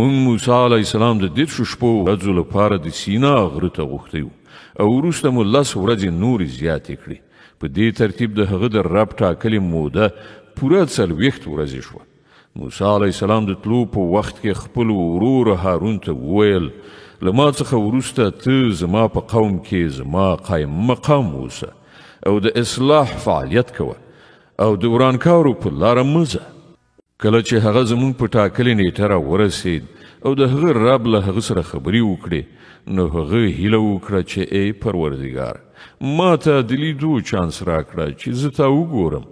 مونږ موسی علیه السلام د 10 شپو ورځو لپاره د سینا غره ته غوښتی او وروسته مو 10 ورځې نورې زیاتې کړې. په دې ترتیب د هغه د رب ټاکلې موده پوره 40 ورځې شوه. موسی علیه السلام د تلو په وخت کې خپل ورور هارون ته وویل له ما څخه وروسته ته زما په قوم کې زما قایم مقام اوسه او د اصلاح فعالیت کوه او د ورانکارو په لاره مه ځه. کله چې هغه زموږ په ټاکلې نیټه راورسېد او د هغه رب له هغه سره خبرې وکړې نو هغه هیله وکړه چې ای پروردګار ما ته د لیدو چانس راکړه چې زه تا وګورم.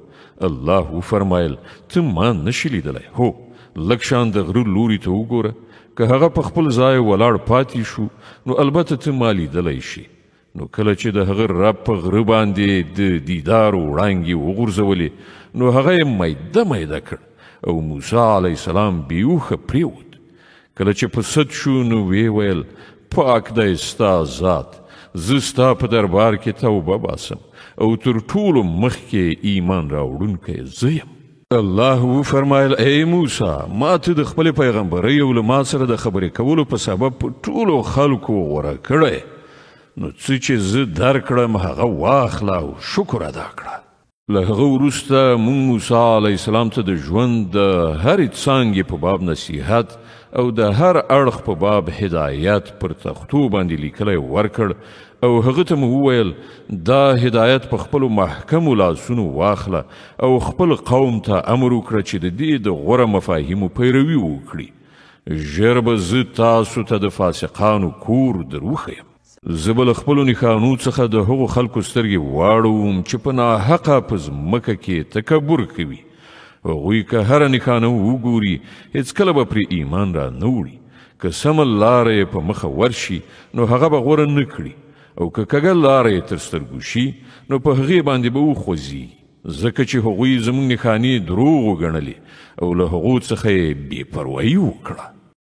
الله وفرمایل ته ما نشي لیدلی، هو لږ شان د غره لوري ته وګوره، که هغه په خپل ځای ولاړ پاتې شو نو البته ته ما لیدلی شي. نو کله چې د هغه رب په غره باندې د دیدار وړانګې وغورځولې نو هغه یې میده میده کړ او موسی علیه السلام بیوخه پریوت. کله چې په سد شو نو وی ویل پاک دی ستا ذات، زه ستا په دربار کې توبه باسم او تر ټولو مخکې ایمان راوړونکی زه یم. الله وفرمایل ای موسی ما ته د خپل پیغمبرۍ او له ما سره د خبرې کولو په سبب په ټولو خلکو غوره کړی، نو څه چې زه درکړم هغه واخله او شکر ادا کړه. له هغه وروسته موږ موسی علیه السلام ته د ژوند د هرې څانګې په باب نصیحت او د هر اړخ په باب هدایت پر تختو باندې لیکلی ورکړ او هغه ته مو وویل دا هدایت په خپلو محکمو لاسونو واخله او خپل قوم ته امر وکړه چې د دې د غوره مفاهیمو پیروي وکړي. ژر به زه تاسو ته د فاسقانو کور در وښیم. زه به له خپلو نښانو څخه د هغو خلکو سترګې واړوم چې په ناحقه په ځمکه کې تکبر کوي. هغوی که هره نښانه وګوري هېڅکله به پرې ایمان را نه وړي. که سمه لاره یې په مخه ورشي نو هغه به غوره نه کړي او که کږه لاره یې تر سترګو شي نو په هغې باندې به وخوځي، ځکه چې هغوی زموږ نښانې دروغ وګڼلې او له هغو څخه یې بې پروایي وکړه.